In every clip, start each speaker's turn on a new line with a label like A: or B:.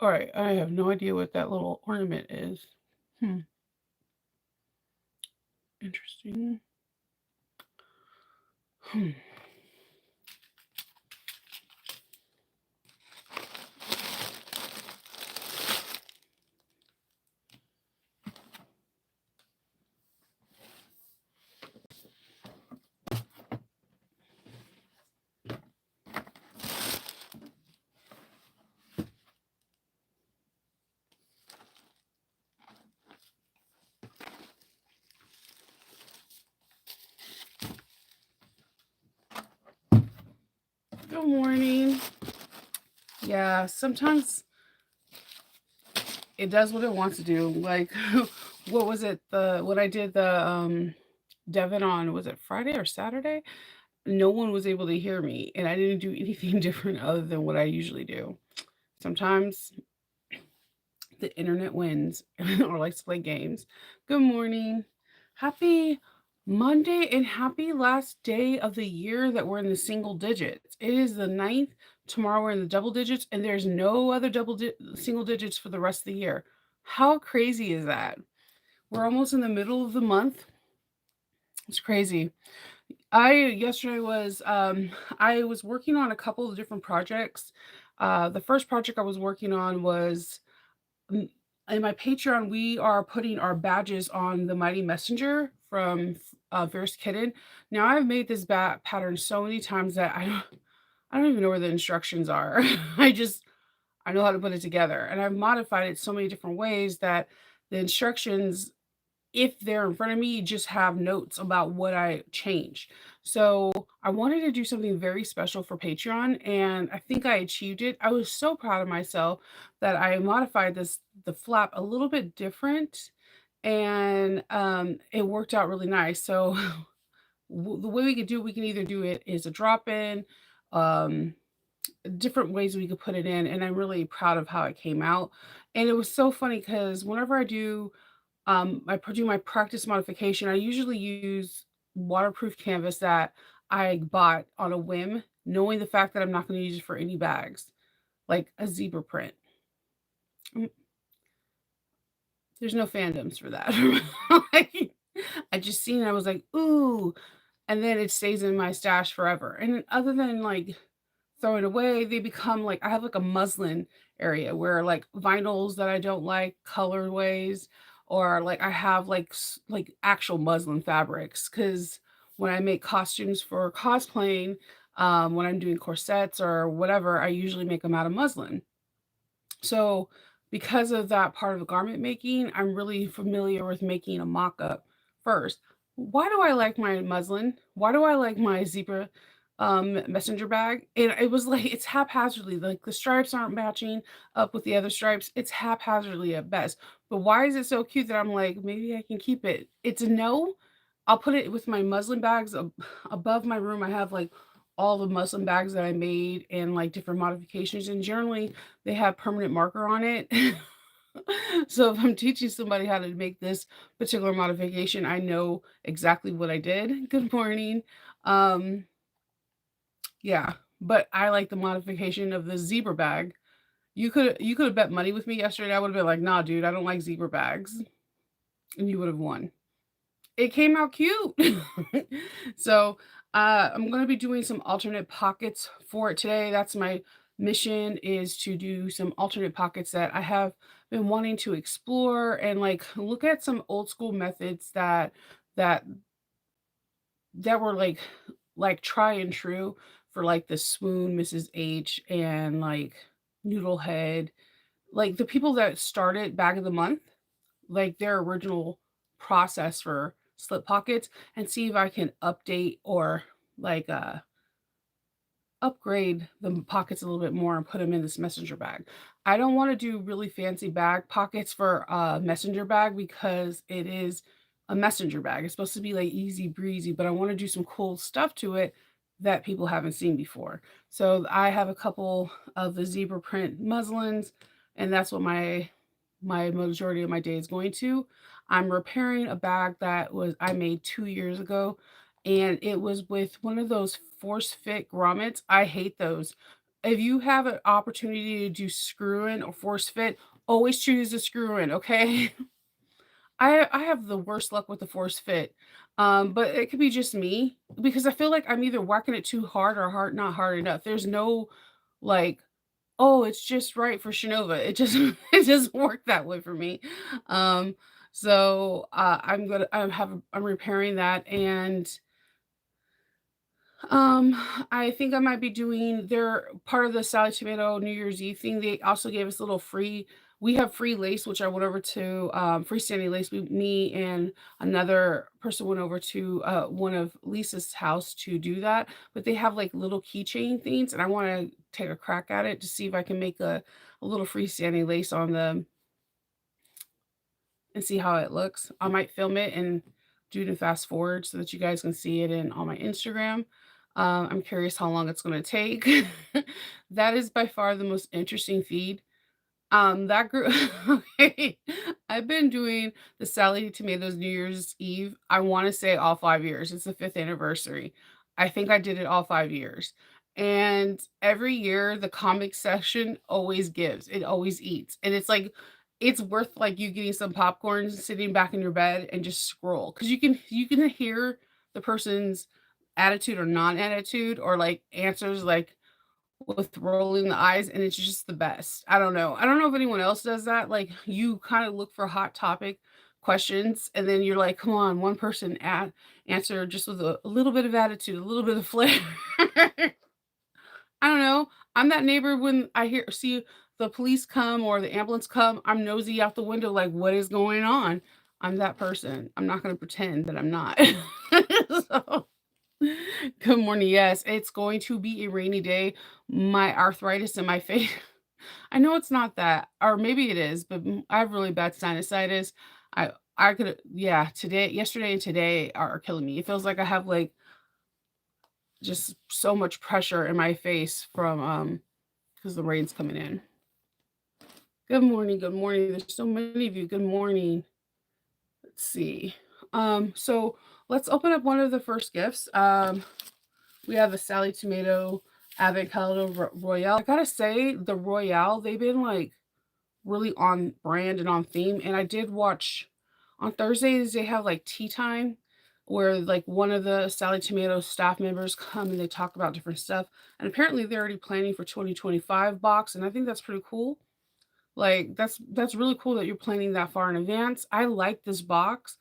A: All right, I have no idea what that little ornament is. Hmm, interesting. Hmm. Good morning. Yeah, sometimes it does what it wants to do. Like, what was it? The When I did the Devon on, was it Friday or Saturday? No one was able to hear me, and I didn't do anything different other than what I usually do. Sometimes the internet wins or likes to play games. Good morning. Happy Monday and happy last day of the year that we're in the single digits. It is the ninth. Tomorrow we're in the double digits, and there's no other single digits for the rest of the year. How crazy is that? We're almost in the middle of the month. It's crazy. I was working on a couple of different projects. The first project I was working on was Mm, in my Patreon, we are putting our badges on the Mighty Messenger from Fierce Kitten. Now, I've made this pattern so many times that I don't even know where the instructions are. I know how to put it together, and I've modified it so many different ways that the instructions, if they're in front of me, just have notes about what I changed. So I wanted to do something very special for Patreon, and I think I achieved it. I was so proud of myself that I modified the flap a little bit different, and it worked out really nice. So the way we can either do it is a drop in, um, different ways we could put it in, and I'm really proud of how it came out. And it was so funny because whenever do my practice modification, I usually use waterproof canvas that I bought on a whim, knowing the fact that I'm not going to use it for any bags, like a zebra print. Mm, There's no fandoms for that. Like, I just seen it, I was like, ooh, and then it stays in my stash forever. And other than like throw it away, they become like I have like a muslin area where like vinyls that I don't like, colorways, or like I have like like actual muslin fabrics because when I make costumes for cosplaying, when I'm doing corsets or whatever, I usually make them out of muslin. So because of that part of garment making, I'm really familiar with making a mock-up first. Why do I like my muslin? Why do I like my zebra messenger bag? And it was like it's haphazardly, like the stripes aren't matching up with the other stripes. It's haphazardly at best. But why is it so cute that I'm like, maybe I can keep it? It's a no. I'll put it with my muslin bags above my room. I have like all the muslin bags that I made and like different modifications. And generally they have permanent marker on it. So if I'm teaching somebody how to make this particular modification, I know exactly what I did. Good morning. Um, yeah, but I like the modification of the zebra bag. You could have bet money with me yesterday. I would have been like, nah, dude, I don't like zebra bags. And you would have won. It came out cute. So I'm going to be doing some alternate pockets for it today. That's my mission, is to do some alternate pockets that I have been wanting to explore and like look at some old school methods that that were like try and true for like the swoon Mrs. H and like Noodlehead, like the people that started Bag of the Month, like their original process for slip pockets, and see if I can update or like upgrade the pockets a little bit more and put them in this messenger bag. I don't want to do really fancy bag pockets for a messenger bag because it is a messenger bag. It's supposed to be like easy breezy, but I want to do some cool stuff to it that people haven't seen before. So I have a couple of the zebra print muslins, and that's what my majority of my day is going to. I'm repairing a bag that was I made 2 years ago, and it was with one of those force fit grommets. I hate those. if you have an opportunity to do screw in or force fit, always choose a screw in, okay? I have the worst luck with the force fit, but it could be just me because I feel like I'm either whacking it too hard or not hard enough. There's no like, oh, it's just right for Shinova. It just it doesn't work that way for me. Um, I'm repairing that and um, I think I might be doing they're part of the Salad Tomato New Year's Eve thing. They also gave us a little free we have free lace, which I went over to freestanding lace. Me and another person went over to one of Lisa's house to do that. But they have like little keychain things, and I want to take a crack at it to see if I can make a little freestanding lace on them and see how it looks. I might film it and do the fast forward so that you guys can see it in on my Instagram. I'm curious how long it's going to take. That is by far the most interesting feed. That group, okay. I've been doing the Sally Tomatoes New Year's Eve. I want to say all 5 years. It's the fifth anniversary. I think I did it all 5 years. And every year, the comic section always gives. It always eats, and it's like it's worth like you getting some popcorn, sitting back in your bed, and just scroll because you can hear the person's attitude or non-attitude or like answers like with rolling the eyes, and it's just the best. I don't know. I don't know if anyone else does that. Like, you kinda look for hot topic questions, and then you're like, "Come on, one person answer just with a little bit of attitude, a little bit of flair." I don't know. I'm that neighbor when I see the police come or the ambulance come, I'm nosy out the window like, "What is going on?" I'm that person. I'm not gonna pretend that I'm not. So good morning. Yes, it's going to be a rainy day. My arthritis in my face. I know it's not that, or maybe it is, but I have really bad sinusitis. I could yeah, yesterday and today are killing me. It feels like I have like just so much pressure in my face from because the rain's coming in. Good morning, good morning. There's so many of you. Good morning. Let's see. So let's open up one of the first gifts. We have a Sally Tomato Avocado Royale. I gotta say, the Royale, they've been like really on brand and on theme. And I did watch on Thursdays, they have like tea time where like one of the Sally Tomato staff members come and they talk about different stuff. And apparently they're already planning for 2025 box. And I think that's pretty cool. Like that's really cool that you're planning that far in advance. I like this box.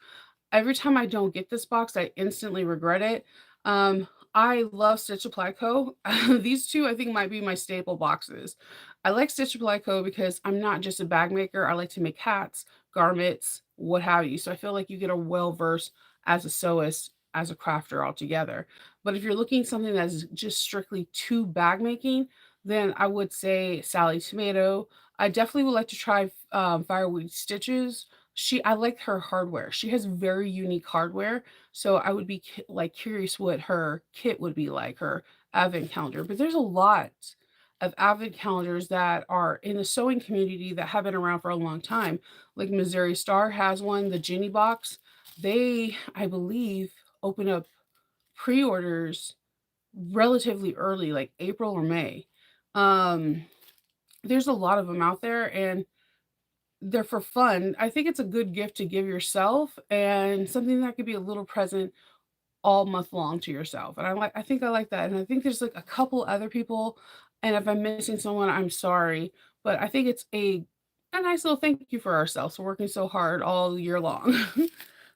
A: Every time I don't get this box, I instantly regret it. I love Stitch Apply Co. These two, I think, might be my staple boxes. I like Stitch Apply Co. because I'm not just a bag maker. I like to make hats, garments, what have you. So I feel like you get a well versed as a sewist, as a crafter altogether. But if you're looking something that's just strictly to bag making, then I would say Sally Tomato. I definitely would like to try Fireweed Stitches. I like her hardware. She has very unique hardware, so I would be like curious what her kit would be like, her advent calendar. But there's a lot of advent calendars that are in the sewing community that have been around for a long time. Like Missouri Star has one, the Genie box. They, I believe, open up pre-orders relatively early, like April or May. Um, there's a lot of them out there, and they're for fun. I think it's a good gift to give yourself and something that could be a little present all month long to yourself. And I think I like that. And I think there's like a couple other people. And if I'm missing someone, I'm sorry. But I think it's a nice little thank you for ourselves for working so hard all year long.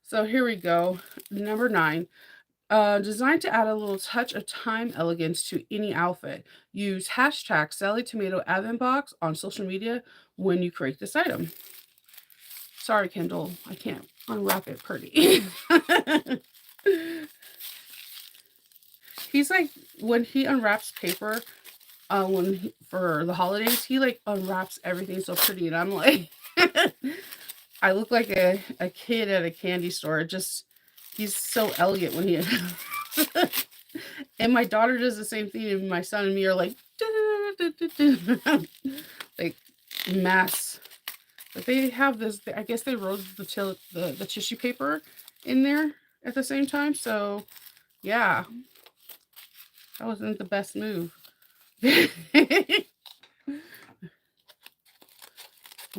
A: So here we go. Number 9. Designed to add a little touch of time elegance to any outfit. Use hashtag Sally Tomato Advent Box on social media when you create this item. Sorry, Kindle, I can't unwrap it pretty. He's like when he unwraps paper, for the holidays, he like unwraps everything so pretty, and I'm like, I look like a kid at a candy store. Just he's so elegant when he and my daughter does the same thing, and my son and me are like like mass. But they have this. I guess they rolled the tissue paper in there at the same time. So yeah, that wasn't the best move. I'm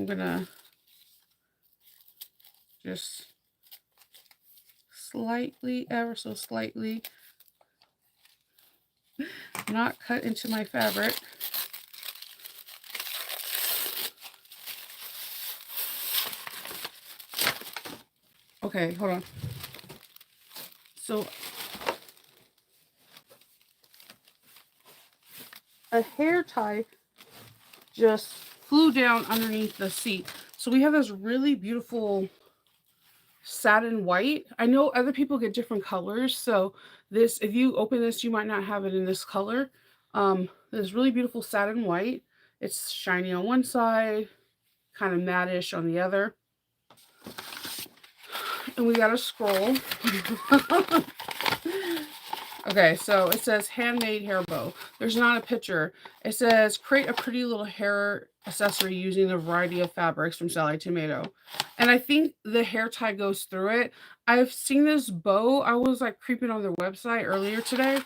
A: gonna just slightly, ever so slightly, not cut into my fabric. Okay, hold on. So a hair tie just flew down underneath the seat. So we have this really beautiful satin white. I know other people get different colors. So this, if you open this, you might not have it in this color. This really beautiful satin white. It's shiny on one side, kind of mattish on the other. And we got a scroll. Okay, so it says handmade hair bow. There's not a picture. It says create a pretty little hair accessory using a variety of fabrics from Sally Tomato. And I think the hair tie goes through it. I've seen this bow. I was like creeping on their website earlier today.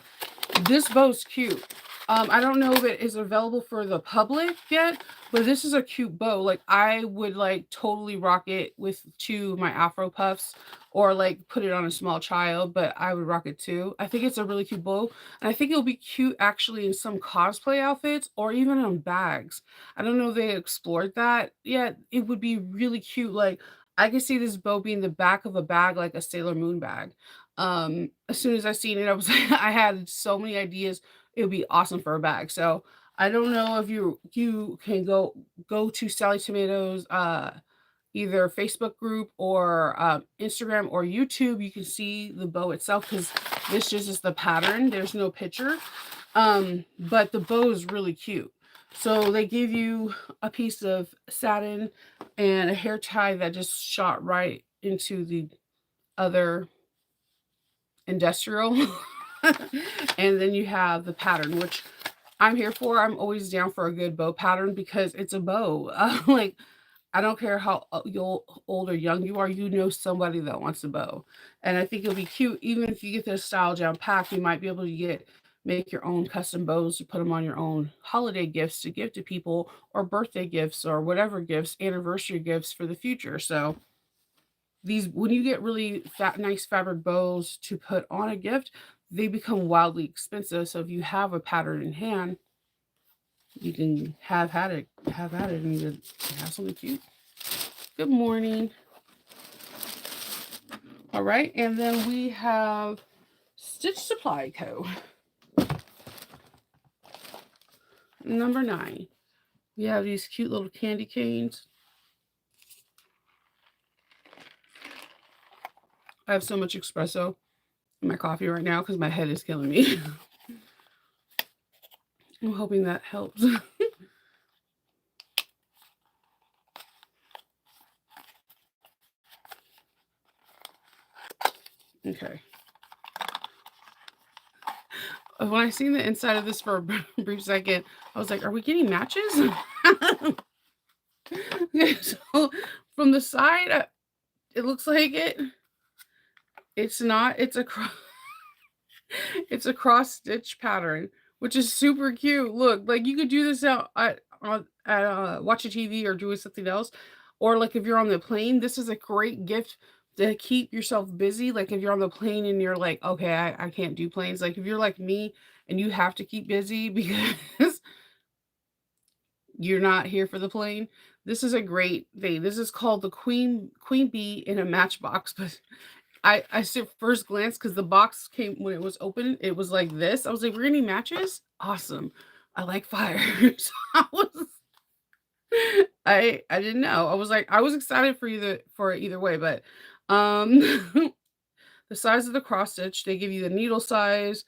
A: This bow's cute. I don't know if it is available for the public yet, but this is a cute bow. Like I would like totally rock it with two of my Afro puffs or like put it on a small child, but I would rock it too. I think it's a really cute bow. And I think it'll be cute actually in some cosplay outfits or even on bags. I don't know if they explored that yet. It would be really cute. Like I could see this bow being the back of a bag, like a Sailor Moon bag. As soon as I seen it, I was like, I had so many ideas. It would be awesome for a bag. So I don't know if you can go to Sally Tomatoes either Facebook group or Instagram or YouTube. You can see the bow itself because this just is the pattern. There's no picture, but the bow is really cute. So they give you a piece of satin and a hair tie that just shot right into the other industrial. And then you have the pattern, which I'm here for. I'm always down for a good bow pattern because it's a bow. Like I don't care how old or young you are, you know somebody that wants a bow. And I think it'll be cute. Even if you get this style down pack, you might be able to make your own custom bows to put them on your own holiday gifts to give to people or birthday gifts or whatever gifts, anniversary gifts for the future. So these when you get really nice fabric bows to put on a gift, they become wildly expensive. So if you have a pattern in hand, you can have at it, and you have something cute. Good morning. All right, and then we have Stitch Supply Co. Number 9. We have these cute little candy canes. I have so much espresso in my coffee right now because my head is killing me. I'm hoping that helps. Okay. When I seen the inside of this for a brief second, I was like, are we getting matches? So from the side, it looks like it. It's not. It's a cross stitch pattern, which is super cute. Look, like you could do this out at watch a TV or doing something else, or like if you're on the plane, this is a great gift to keep yourself busy. Like if you're on the plane and you're like, okay, I can't do planes. Like if you're like me and you have to keep busy because you're not here for the plane. This is a great thing. This is called the Queen Bee in a Matchbox, but I see first glance because the box came when it was open, it was like this. I was like, "We're getting matches? Awesome. I like fire." So I didn't know. I was like, I was excited for either way, but um the size of the cross stitch, they give you the needle size,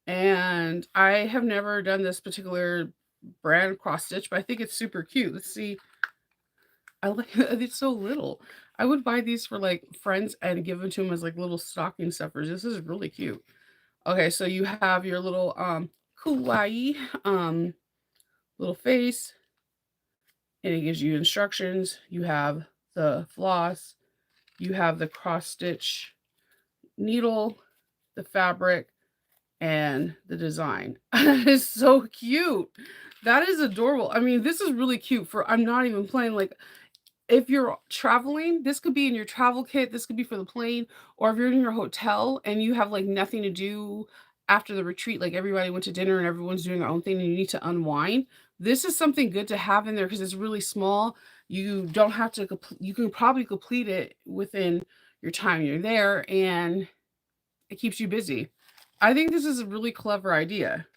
A: and I have never done this particular brand cross stitch, but I think it's super cute. Let's see. I like it's so little. I would buy these for like friends and give them to them as like little stocking stuffers. This is really cute. Okay, so you have your little kawaii little face, and it gives you instructions. You have the floss, you have the cross stitch needle, the fabric, and the design. That is so cute. That is adorable. I mean, this is really cute for I'm not even playing like if you're traveling, this could be in your travel kit, this could be for the plane, or if you're in your hotel and you have like nothing to do after the retreat, like everybody went to dinner and everyone's doing their own thing and you need to unwind. This is something good to have in there because it's really small. You don't have to, you can probably complete it within your time you're there and it keeps you busy. I think this is a really clever idea.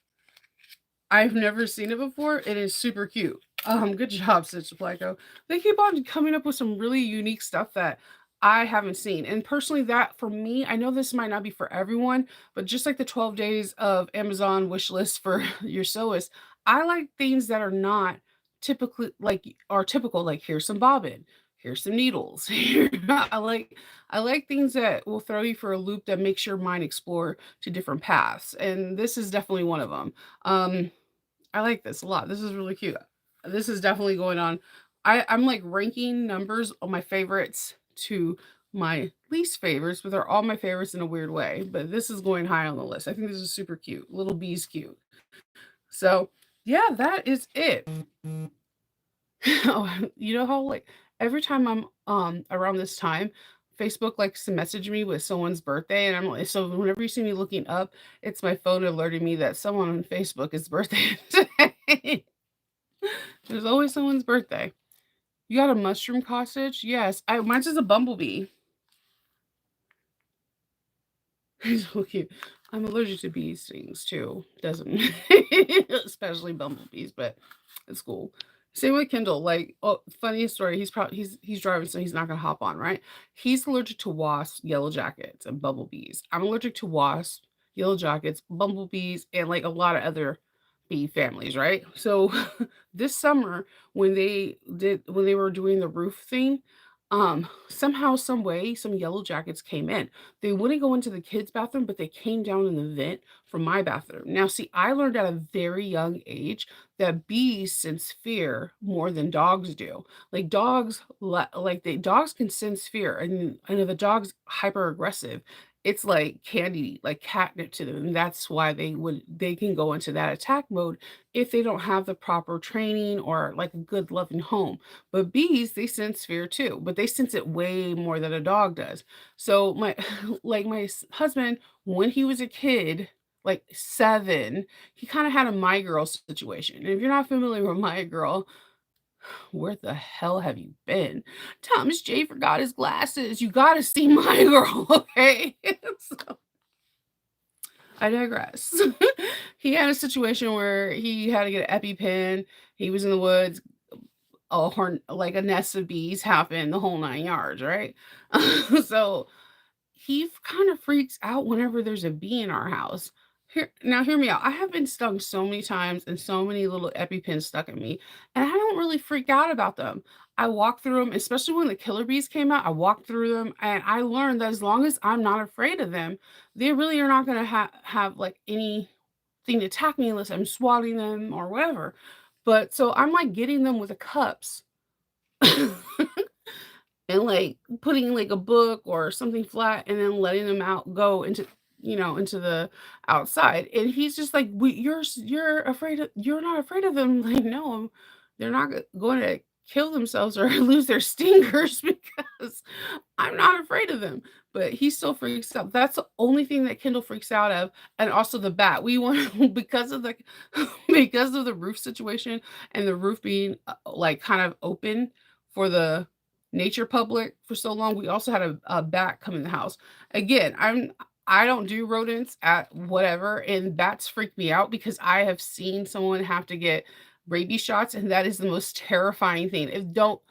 A: I've never seen it before. It is super cute. Good job, Stitch Pleco. They keep on coming up with some really unique stuff that I haven't seen. And personally, that for me, I know this might not be for everyone, but just like the 12 days of Amazon wish list for your sewist, I like things that are not typically like are typical, like here's some bobbin, here's some needles. I like things that will throw you for a loop that makes your mind explore to different paths. And this is definitely one of them. I like this a lot. This is really cute. This is definitely going on. I'm like ranking numbers on my favorites to my least favorites, but they're all my favorites in a weird way. But this is going high on the list. I think this is super cute. Little bee's cute. So yeah, that is it. Oh, you know how like every time I'm around this time, Facebook likes to message me with someone's birthday, and I'm like, so whenever you see me looking up, it's my phone alerting me that someone on Facebook is birthday today. There's always someone's birthday. You got a mushroom cottage? Yes. Mine's just a bumblebee. He's so cute. I'm allergic to bee stings too. Doesn't especially bumblebees, but it's cool. Same with Kindle. Like, oh, funny story. He's driving, so he's not gonna hop on, right? He's allergic to wasps, yellow jackets, and bumblebees. I'm allergic to wasps, yellow jackets, bumblebees, and like a lot of other bee families, right? So this summer when they were doing the roof thing, somehow, some way, some yellow jackets came in. They wouldn't go into the kids' bathroom, but they came down in the vent from my bathroom. Now, see, I learned at a very young age that bees sense fear more than dogs do. Like dogs can sense fear, and if a dog's hyper aggressive, it's like candy, like catnip to them. And that's why they can go into that attack mode if they don't have the proper training or like a good loving home. But bees, they sense fear too, but they sense it way more than a dog does. So my like husband, when he was a kid, like 7, he kind of had a My Girl situation. And if you're not familiar with My Girl, where the hell have you been? Thomas J forgot his glasses. You got to see My Girl, okay? So, I digress. He had a situation where he had to get an EpiPen. He was in the woods, like a nest of bees happened, the whole 9 yards, right? So he kind of freaks out whenever there's a bee in our house. Here, now hear me out. I have been stung so many times and so many little EpiPens stuck in me, and I don't really freak out about them. I walk through them, especially when the killer bees came out. I walked through them, and I learned that as long as I'm not afraid of them, they really are not going to have like anything to attack me unless I'm swatting them or whatever. But so I'm like getting them with the cups and like putting like a book or something flat and then letting them out go into into the outside. And he's just like, you're afraid of, you're not afraid of them." Like, no, they're not going to kill themselves or lose their stingers because I'm not afraid of them. But he still freaks out. That's the only thing that Kindle freaks out of. And also the bat. We want because of the because of the roof situation and the roof being like kind of open for the nature public for so long. We also had a bat come in the house. Again, I don't do rodents at whatever, and bats freak me out because I have seen someone have to get rabies shots, and that is the most terrifying thing. If don't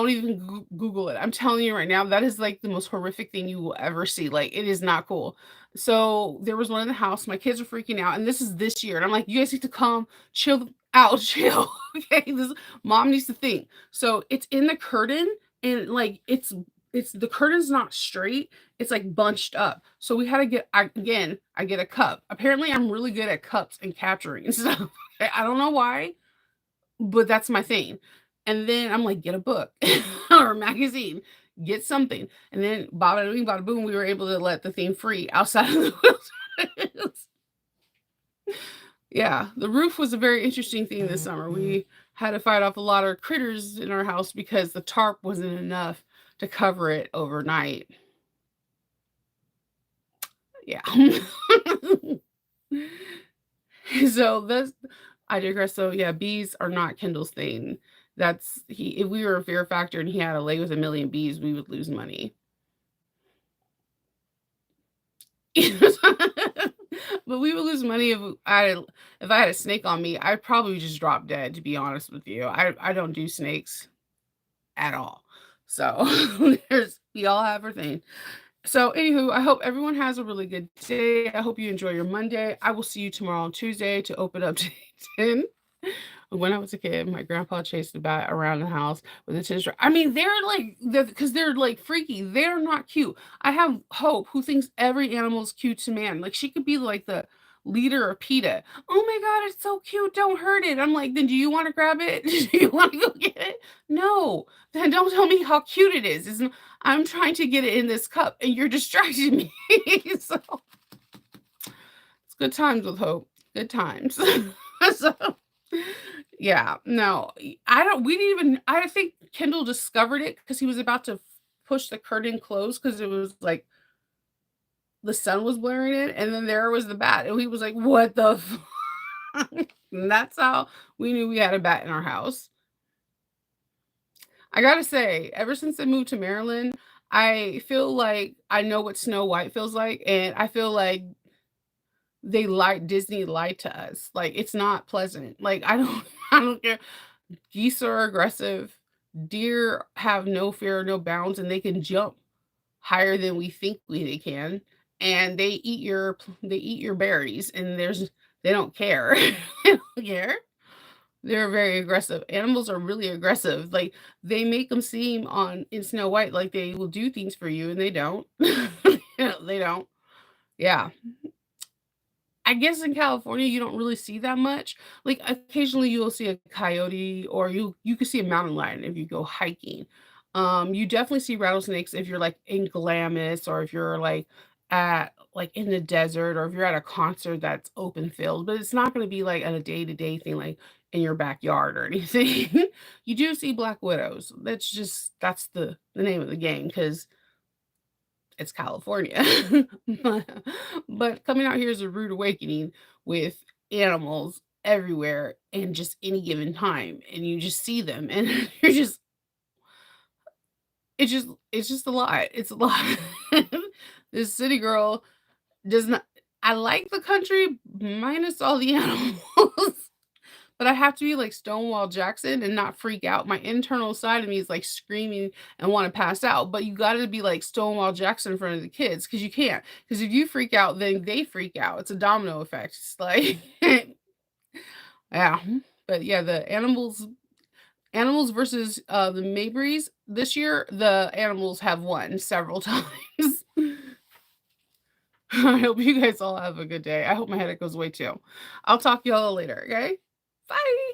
A: even Google it. I'm telling you right now, that is like the most horrific thing you will ever see. Like, it is not cool. So there was one in the house. My kids are freaking out, and this is this year. And I'm like, you guys need to calm, chill out, chill. Okay, this mom needs to think. So it's in the curtain, and like it's the curtain's not straight. It's like bunched up. So we had to I get a cup. Apparently, I'm really good at cups and capturing stuff. I don't know why, but that's my thing. And then I'm like, get a book or a magazine, get something. And then bada bing, bada boom, we were able to let the thing free outside of the wilderness. Yeah, the roof was a very interesting thing this summer. We had to fight off a lot of critters in our house because the tarp wasn't enough to cover it overnight. Yeah. So that's I digress. So yeah, bees are not Kendall's thing. That's he if we were a fear factor and he had to lay with a million bees, we would lose money. But we would lose money if I had a snake on me, I'd probably just drop dead, to be honest with you. I don't do snakes at all. So there's we all have our thing. So anywho, I hope everyone has a really good day. I hope you enjoy your Monday. I will see you tomorrow on Tuesday to open up to 10. When I was a kid, my grandpa chased a bat around the house with a tennis racket. I mean, they're like because they're like freaky. They're not cute. I have Hope who thinks every animal is cute to man. Like she could be like the leader of PETA. Oh my god, it's so cute. Don't hurt it. I'm like, then do you want to grab it? Do you want to go get it? No. Then don't tell me how cute it is. I'm trying to get it in this cup and you're distracting me. So it's good times with Hope. Good times. So yeah, no, I don't we didn't even I think Kendall discovered it because he was about to push the curtain closed because it was like the sun was blaring in, and then there was the bat, and he was like, "What the f" And that's how we knew we had a bat in our house. I gotta say, ever since I moved to Maryland, I feel like I know what Snow White feels like, and I feel like Disney lied to us. Like, it's not pleasant. Like, I don't I don't care. Geese are aggressive. Deer have no fear, no bounds, and they can jump higher than we think they can. And they eat your berries, and they don't care. They don't care. They're very aggressive. Animals are really aggressive. Like they make them seem on in Snow White like they will do things for you, and they don't. They don't. Yeah. I guess in California, you don't really see that much. Like, occasionally, you'll see a coyote or you could see a mountain lion if you go hiking. You definitely see rattlesnakes if you're, like, in Glamis or if you're, in the desert or if you're at a concert that's open field, but it's not gonna be, like, on a day-to-day thing, like, in your backyard or anything. You do see black widows. That's the name of the game because it's California. But coming out here is a rude awakening with animals everywhere and just any given time, and you just see them, and you're just it's just a lot. It's a lot. This city girl does not I like the country minus all the animals. But I have to be like Stonewall Jackson and not freak out. My internal side of me is like screaming and want to pass out. But you got to be like Stonewall Jackson in front of the kids because you can't. Because if you freak out, then they freak out. It's a domino effect. It's like, yeah. But yeah, the animals versus the Mabrys this year, the animals have won several times. I hope you guys all have a good day. I hope my headache goes away too. I'll talk to y'all later. Okay. Bye.